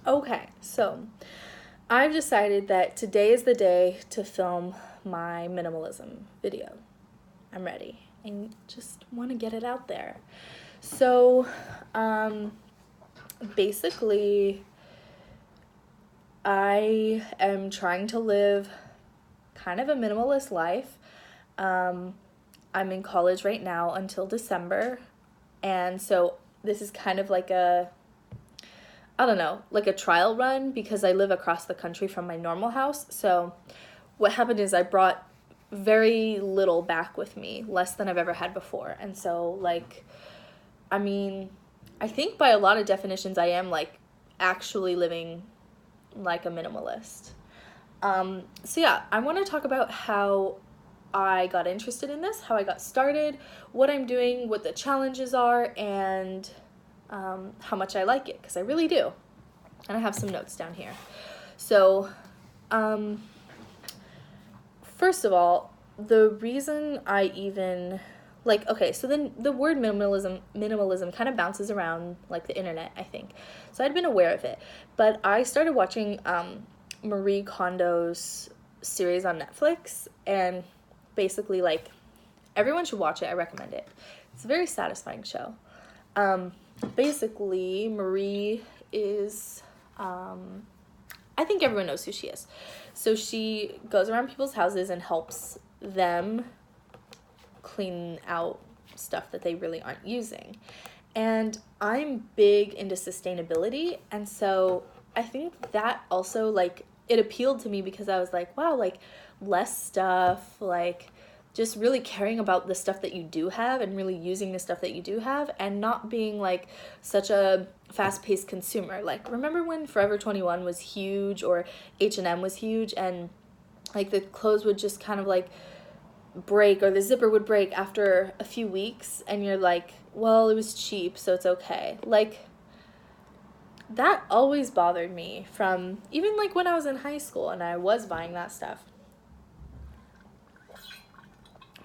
Okay, so I've decided that today is the day to film my minimalism video. I'm ready and just want to get it out there. So, um, basically, I am trying to live kind of a minimalist life. Um, I'm in college right now until December, and so this is kind of like I don't know, like a trial run because I live across the country from my normal house. So what happened is I brought very little back with me, less than I've ever had before. And so, like, I mean, I think by a lot of definitions, I am like actually living like a minimalist. So yeah, I want to talk about how I got interested in this, how I got started, what I'm doing, what the challenges are, and how much I like it, because I really do. And I have some notes down here. So, first of all, the reason I even like, okay, so then the word minimalism kind of bounces around like the internet, I think. So I'd been aware of it, but I started watching Marie Kondo's series on Netflix, and basically, like, everyone should watch it. I recommend it. It's a very satisfying show. Basically, Marie is, I think everyone knows who she is. So she goes around people's houses and helps them clean out stuff that they really aren't using. And I'm big into sustainability, and so I think that also, like, it appealed to me because I was like, wow, like, less stuff, like, just really caring about the stuff that you do have and really using the stuff that you do have and not being like such a fast-paced consumer. Like, remember when Forever 21 was huge or H&M was huge, and like the clothes would just kind of like break, or the zipper would break after a few weeks, and you're like, well, it was cheap, so it's okay. Like, that always bothered me from even like when I was in high school and I was buying that stuff.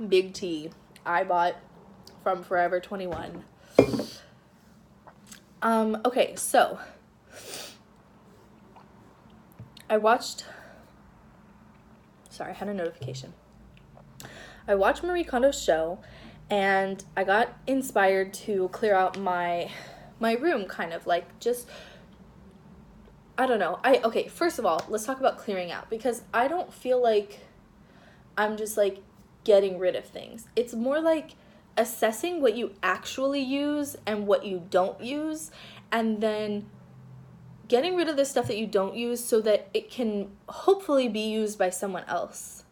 Big T I bought from Forever 21. Okay, so I watched, sorry, I had a notification. I watched Marie Kondo's show, and I got inspired to clear out my room, kind of like, just, I don't know. Okay, first of all, let's talk about clearing out, because I don't feel like I'm just like getting rid of things. It's more like assessing what you actually use and what you don't use, and then getting rid of the stuff that you don't use so that it can hopefully be used by someone else.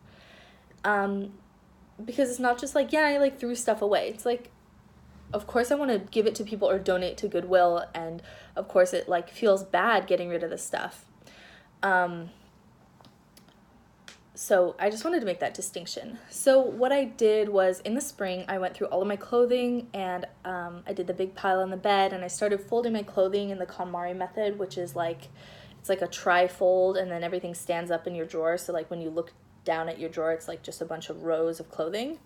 Because it's not just like, yeah, I like threw stuff away. It's like, of course I want to give it to people or donate to Goodwill, and of course it like feels bad getting rid of this stuff. So I just wanted to make that distinction. So what I did was, in the spring, I went through all of my clothing, and I did the big pile on the bed, and I started folding my clothing in the KonMari method, which is like, it's like a tri-fold, and then everything stands up in your drawer. So like when you look down at your drawer, it's like just a bunch of rows of clothing.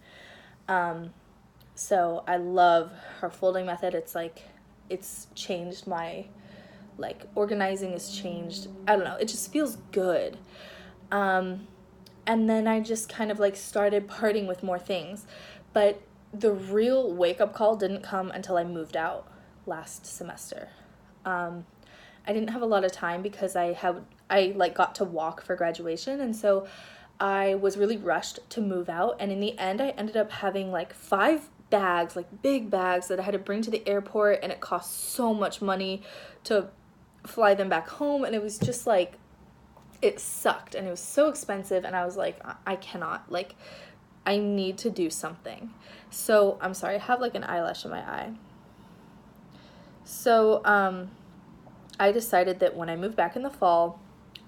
So I love her folding method. It's like, it's changed my, like, organizing has changed. I don't know. It just feels good. And then I just kind of like started parting with more things. But the real wake-up call didn't come until I moved out last semester. I didn't have a lot of time because I like got to walk for graduation, and so I was really rushed to move out, and in the end I ended up having like 5 bags, like big bags that I had to bring to the airport, and it cost so much money to fly them back home, and it was just like, it sucked, and it was so expensive, and I was like, I cannot, like, I need to do something. So, I'm sorry, I have like an eyelash in my eye. So, I decided that when I moved back in the fall,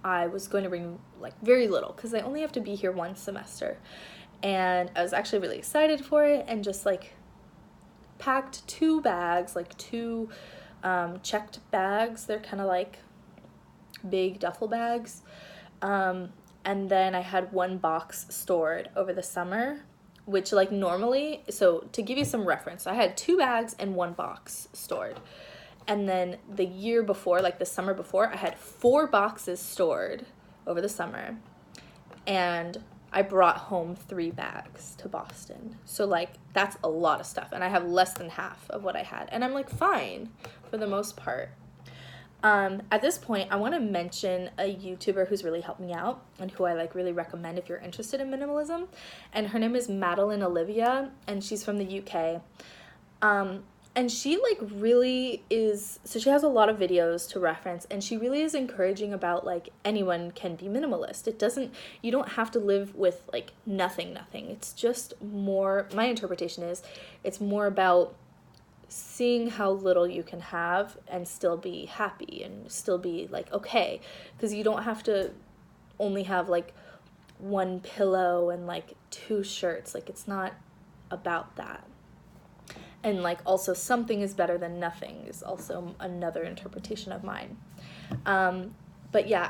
I was going to bring like very little, because I only have to be here one semester. And I was actually really excited for it, and just like packed 2 bags, like 2 checked bags. They're kind of like big duffel bags. And then I had 1 box stored over the summer, which like normally, so to give you some reference, I had 2 bags and 1 box stored. And then the year before, like the summer before, I had 4 boxes stored over the summer. And I brought home 3 bags to Boston. So, like, that's a lot of stuff. And I have less than half of what I had. And I'm, like, fine for the most part. At this point, I want to mention a YouTuber who's really helped me out and who I, like, really recommend if you're interested in minimalism. And her name is Madeline Olivia, and she's from the UK. And she, like, really is, so she has a lot of videos to reference, and she really is encouraging about, like, anyone can be minimalist. You don't have to live with, like, nothing. It's just more, my interpretation is, it's more about seeing how little you can have and still be happy and still be, like, okay. Because you don't have to only have, like, 1 pillow and, like, 2 shirts. Like, it's not about that. And, like, also something is better than nothing is also another interpretation of mine. But yeah,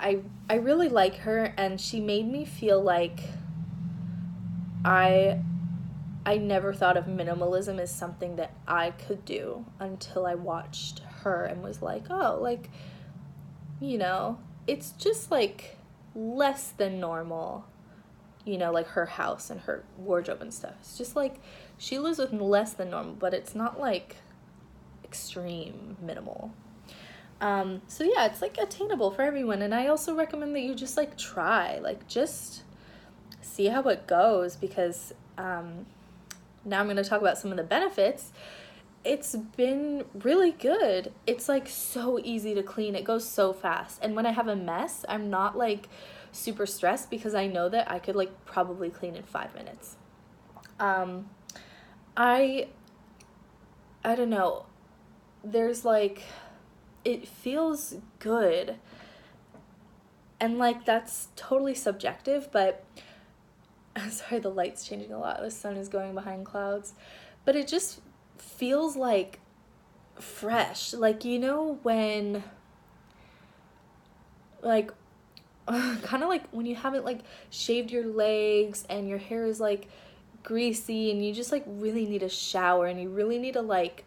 I really like her, and she made me feel like I never thought of minimalism as something that I could do until I watched her and was like, oh, like, you know, it's just, like, less than normal, you know, like her house and her wardrobe and stuff. It's just, like, she lives with less than normal, but it's not, like, extreme minimal. So yeah, it's, like, attainable for everyone. And I also recommend that you just, like, try, like, just see how it goes, because now I'm going to talk about some of the benefits. It's been really good. It's, like, so easy to clean. It goes so fast. And when I have a mess, I'm not, like, super stressed, because I know that I could, like, probably clean in 5 minutes. I don't know. There's, like, it feels good. And, like, that's totally subjective, but sorry, the light's changing a lot. The sun is going behind clouds. But it just feels, like, fresh. Like, you know, when, like, kind of like when you haven't, like, shaved your legs and your hair is, like, greasy and you just, like, really need a shower and you really need to, like,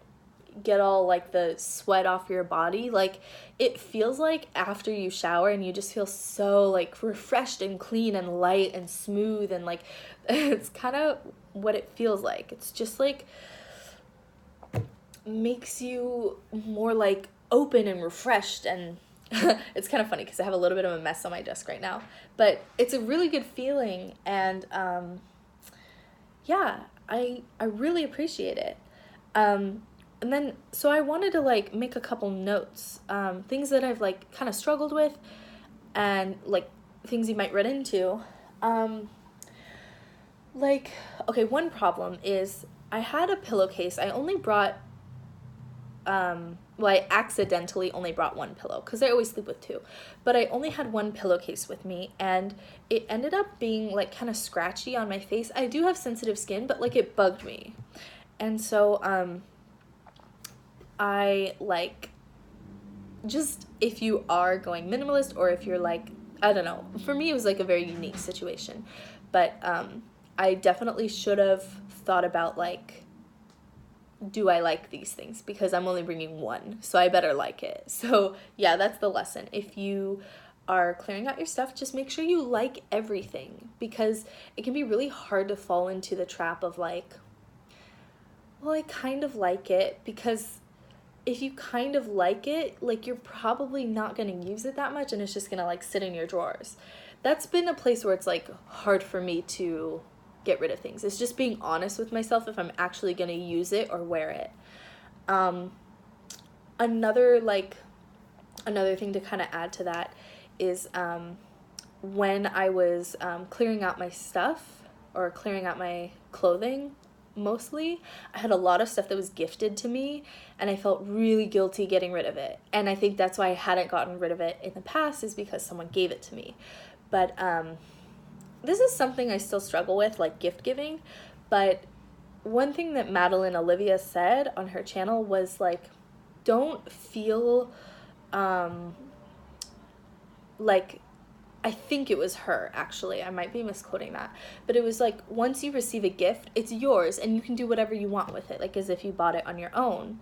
get all, like, the sweat off your body. Like, it feels like after you shower and you just feel so, like, refreshed and clean and light and smooth, and, like, it's kind of what it feels like. It's just, like, makes you more, like, open and refreshed. And it's kind of funny because I have a little bit of a mess on my desk right now, but it's a really good feeling. And yeah, I really appreciate it. And then, so I wanted to, like, make a couple notes, things that I've, like, kind of struggled with, and, like, things you might run into. Like, okay, one problem is I had a pillowcase. I only brought, I accidentally only brought 1 pillow, because I always sleep with 2, but I only had 1 pillowcase with me, and it ended up being, like, kind of scratchy on my face. I do have sensitive skin, but, like, it bugged me. And so, I, like, just, if you are going minimalist, or if you're, like, I don't know, for me it was, like, a very unique situation, but I definitely should have thought about, like, do I like these things, because I'm only bringing 1, so I better like it. So yeah, that's the lesson. If you are clearing out your stuff, just make sure you like everything, because it can be really hard to fall into the trap of, like, well, I kind of like it, because if you kind of like it, like, you're probably not going to use it that much, and it's just going to, like, sit in your drawers. That's been a place where it's, like, hard for me to get rid of things. It's just being honest with myself if I'm actually going to use it or wear it. Another thing to kind of add to that is when I was clearing out my stuff, or clearing out my clothing, mostly, I had a lot of stuff that was gifted to me, and I felt really guilty getting rid of it. And I think that's why I hadn't gotten rid of it in the past, is because someone gave it to me. But this is something I still struggle with, like, gift giving. But one thing that Madeline Olivia said on her channel was, like, don't feel like, I think it was her, actually, I might be misquoting that, but it was like, once you receive a gift, it's yours, and you can do whatever you want with it, like, as if you bought it on your own.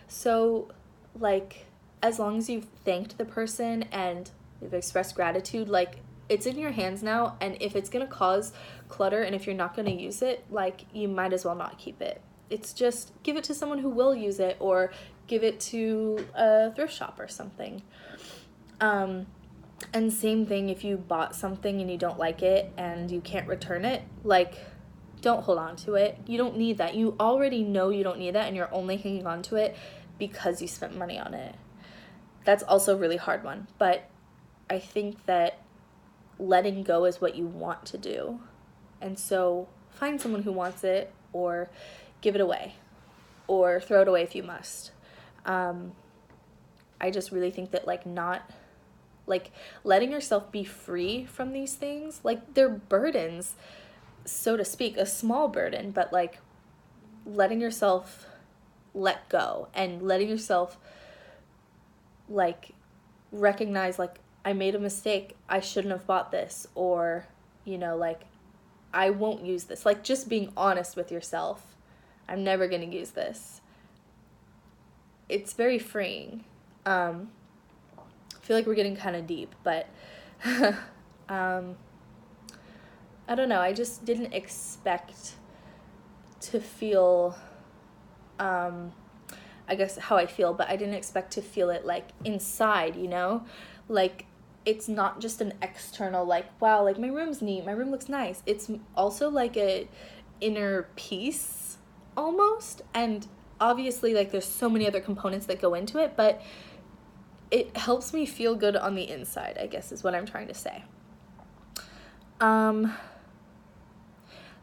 So, like, as long as you've thanked the person and you've expressed gratitude, like, it's in your hands now, and if it's gonna cause clutter and if you're not gonna use it, like, you might as well not keep it. It's just give it to someone who will use it, or give it to a thrift shop or something. And same thing, if you bought something and you don't like it and you can't return it, like, don't hold on to it. You don't need that. You already know you don't need that, and you're only hanging on to it because you spent money on it. That's also a really hard one, but I think that letting go is what you want to do. And so find someone who wants it, or give it away, or throw it away if you must. I just really think that, like, not, like, letting yourself be free from these things, like, they're burdens, so to speak, a small burden, but, like, letting yourself let go and letting yourself, like, recognize, like, I made a mistake, I shouldn't have bought this, or, you know, like, I won't use this. Like, just being honest with yourself. I'm never going to use this. It's very freeing. I feel like we're getting kind of deep, but I don't know. I just didn't expect to feel, I guess how I feel, but I didn't expect to feel it, like, inside, you know? Like, it's not just an external, like, wow, like, my room's neat, my room looks nice. It's also like a inner peace almost, and obviously, like, there's so many other components that go into it, but it helps me feel good on the inside, I guess is what I'm trying to say.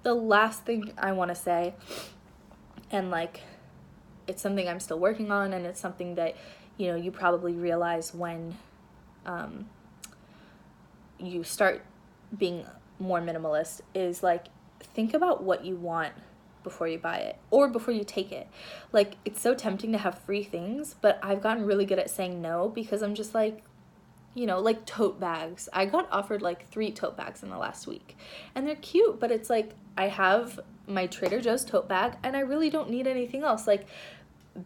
The last thing I want to say, and, like, it's something I'm still working on, and it's something that, you know, you probably realize when you start being more minimalist, is, like, think about what you want before you buy it, or before you take it. Like, it's so tempting to have free things, but I've gotten really good at saying no, because I'm just like, you know, like, tote bags. I got offered, like, 3 tote bags in the last week, and they're cute, but it's like, I have my Trader Joe's tote bag, and I really don't need anything else. Like,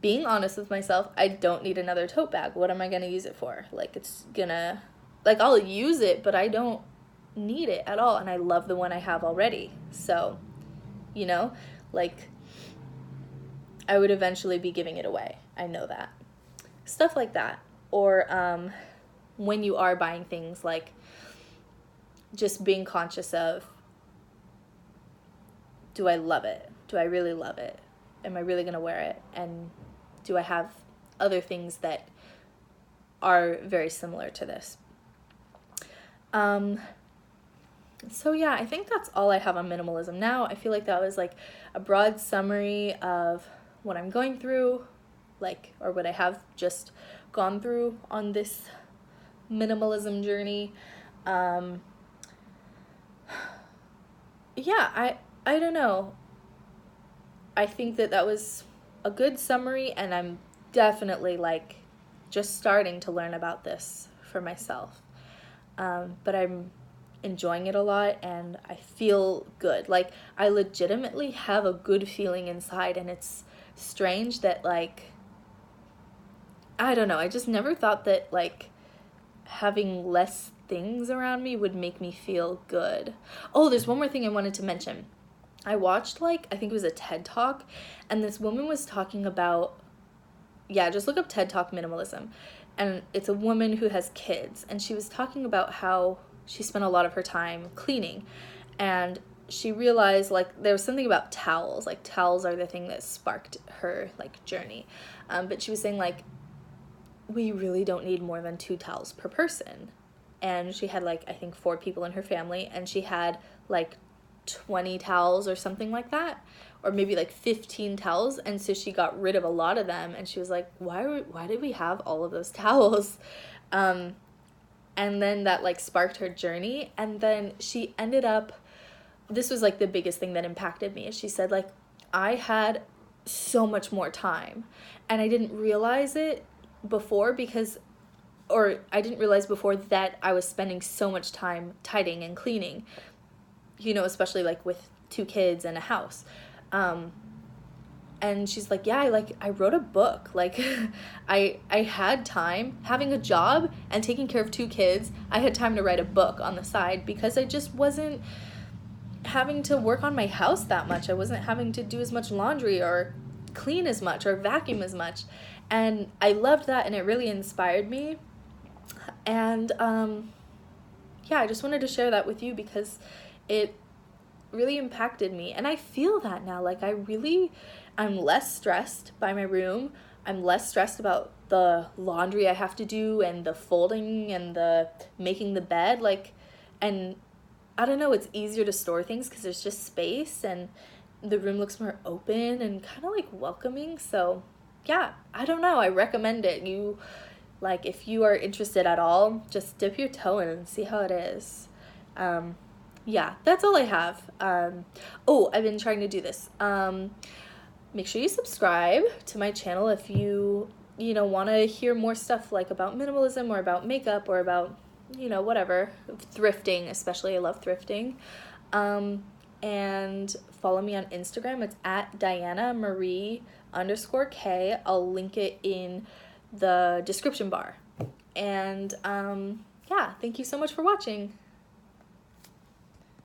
being honest with myself, I don't need another tote bag. What am I gonna use it for? Like, it's gonna, like, I'll use it, but I don't need it at all, and I love the one I have already. So, you know, like, I would eventually be giving it away. I know that. Stuff like that. Or when you are buying things, like, just being conscious of, do I love it? Do I really love it? Am I really going to wear it? And do I have other things that are very similar to this? So yeah, I think that's all I have on minimalism now. I feel like that was, like, a broad summary of what I'm going through, like, or what I have just gone through on this minimalism journey. Yeah, I don't know. I think that was a good summary, and I'm definitely, like, just starting to learn about this for myself. But I'm enjoying it a lot, and I feel good. Like, I legitimately have a good feeling inside, and it's strange that, like, I don't know, I just never thought that, like, having less things around me would make me feel good. Oh, there's one more thing I wanted to mention. I watched, like, I think it was a TED Talk, and this woman was talking about, yeah, just look up TED Talk minimalism, and it's a woman who has kids, and she was talking about how she spent a lot of her time cleaning, and she realized, like, there was something about towels. Like, towels are the thing that sparked her, like, journey. But she was saying, like, we really don't need more than 2 towels per person. And she had, like, I think 4 people in her family, and she had, like, 20 towels or something like that, or maybe, like, 15 towels. And so she got rid of a lot of them, and she was like, why did we have all of those towels? And then that, like, sparked her journey, and then she ended up, this was, like, the biggest thing that impacted me, is she said, like, I had so much more time, and I didn't realize it before I didn't realize before that I was spending so much time tidying and cleaning, you know, especially, like, with 2 kids and a house. And she's like, yeah, I wrote a book. Like, I had time, having a job and taking care of 2 kids, I had time to write a book on the side because I just wasn't having to work on my house that much. I wasn't having to do as much laundry or clean as much or vacuum as much. And I loved that, and it really inspired me. And yeah, I just wanted to share that with you because it really impacted me. And I feel that now. Like, I'm less stressed by my room. I'm less stressed about the laundry I have to do and the folding and the making the bed. Like, and I don't know, it's easier to store things because there's just space and the room looks more open and kind of like welcoming. So yeah, I don't know, I recommend it. If you are interested at all, just dip your toe in and see how it is. Yeah, that's all I have. I've been trying to do this. Make sure you subscribe to my channel if you want to hear more stuff like about minimalism or about makeup or about whatever, thrifting especially. I love thrifting. And follow me on Instagram. It's at DianaMarie_K. I'll link it in the description bar. And yeah, thank you so much for watching.